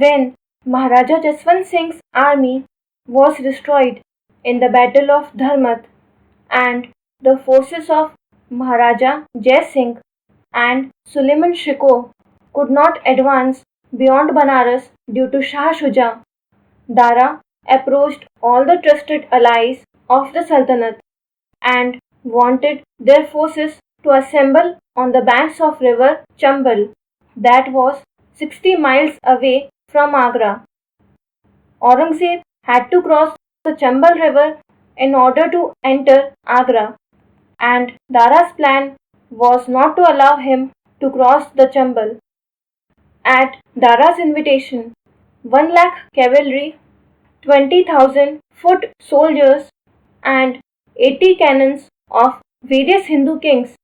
When Maharaja Jaswant Singh's army was destroyed in the Battle of Dharmat and the forces of Maharaja Jai Singh and Suleiman Shikoh could not advance beyond Banaras due to Shah Shuja, Dara approached all the trusted allies of the Sultanate and wanted their forces to assemble on the banks of river Chambal that was 60 miles away from Agra. Aurangzeb had to cross the Chambal river in order to enter Agra, and Dara's plan was not to allow him to cross the Chambal. At Dara's invitation, 1 lakh cavalry, 20,000 foot soldiers, and 80 cannons of various Hindu kings,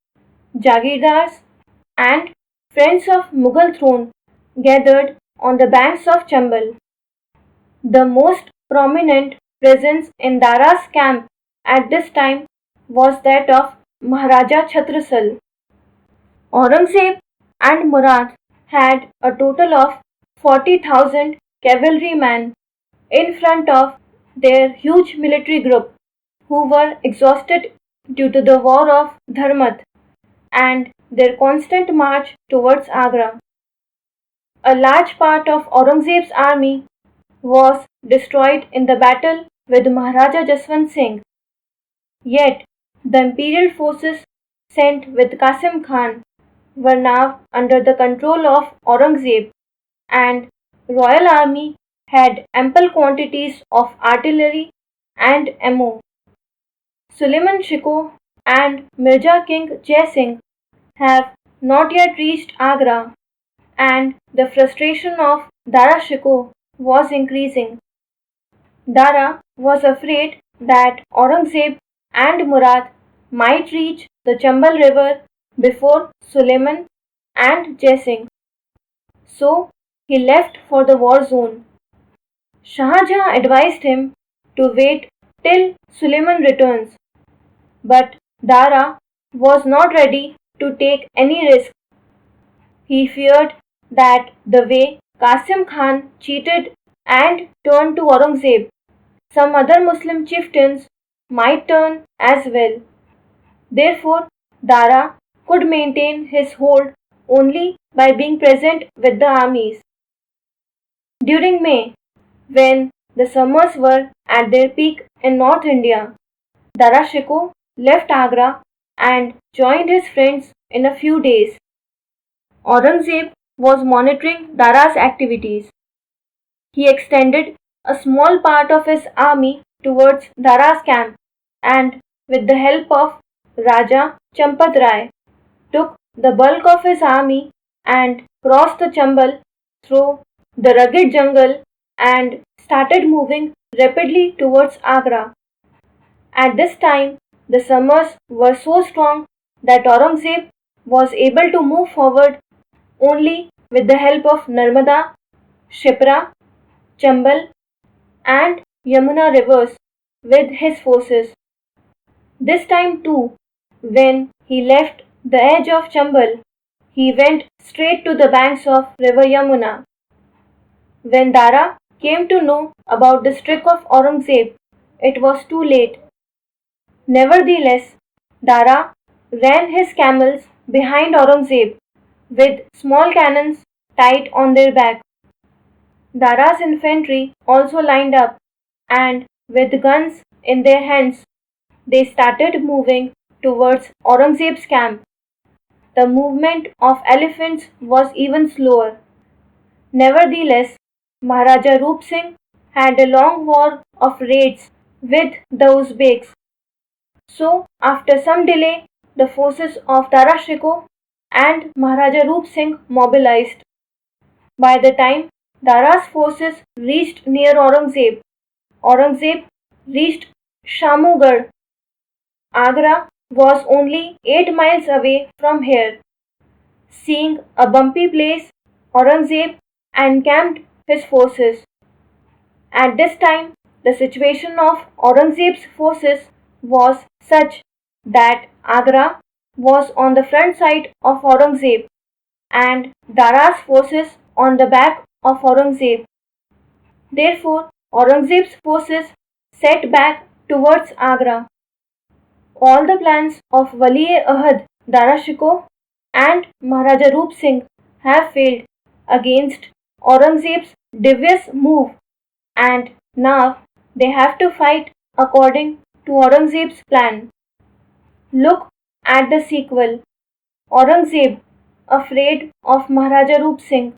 Jagirdars, and friends of Mughal throne gathered on the banks of Chambal. The most prominent presence in Dara's camp at this time was that of Maharaja Chhatrasal. Aurangzeb and Murad had a total of 40,000 cavalrymen in front of their huge military group who were exhausted due to the war of Dharmat and their constant march towards Agra. A large part of Aurangzeb's army was destroyed in the battle with Maharaja Jaswant Singh. Yet the imperial forces sent with Qasim Khan were now under the control of Aurangzeb, and royal army had ample quantities of artillery and ammo. Suleiman Shikoh and Mirza King Jai Singh have not yet reached Agra, and the frustration of Dara Shikoh was increasing. Dara was afraid that Aurangzeb and Murad might reach the Chambal river before Suleiman and Jai Singh. So he left for the war zone. Shah Jahan advised him to wait till Suleiman returns, but Dara was not ready to take any risk. He feared that the way Qasim Khan cheated and turned to Aurangzeb, some other Muslim chieftains might turn as well. Therefore, Dara could maintain his hold only by being present with the armies. During May, when the summers were at their peak in North India, Dara Shikoh left Agra and joined his friends in a few days. Aurangzeb was monitoring Dara's activities. He extended a small part of his army towards Dara's camp and, with the help of Raja Champat Rai, took the bulk of his army and crossed the Chambal through the rugged jungle and started moving rapidly towards Agra. At this time, the summers were so strong that Aurangzeb was able to move forward only with the help of Narmada, Shipra, Chambal, and Yamuna rivers with his forces. This time too, when he left the edge of Chambal, he went straight to the banks of river Yamuna. When Dara came to know about this trick of Aurangzeb, it was too late. Nevertheless, Dara ran his camels behind Aurangzeb with small cannons tied on their back. Dara's infantry also lined up, and with guns in their hands, they started moving towards Aurangzeb's camp. The movement of elephants was even slower. Nevertheless, Maharaja Roop Singh had a long war of raids with the Uzbeks. So, after some delay, the forces of Dara Shikoh and Maharaja Roop Singh mobilized. By the time Dara's forces reached near Aurangzeb, Aurangzeb reached Shamugarh. Agra was only 8 miles away from here. Seeing a bumpy place, Aurangzeb encamped his forces. At this time, the situation of Aurangzeb's forces was such that Agra was on the front side of Aurangzeb and Dara's forces on the back of Aurangzeb. Therefore, Aurangzeb's forces set back towards Agra. All the plans of Wali-e-Ahad Dara Shikoh and Maharaja Roop Singh have failed against Aurangzeb's devious move, and now they have to fight according to Aurangzeb's plan. Look at the sequel. Aurangzeb, afraid of Maharaja Roop Singh,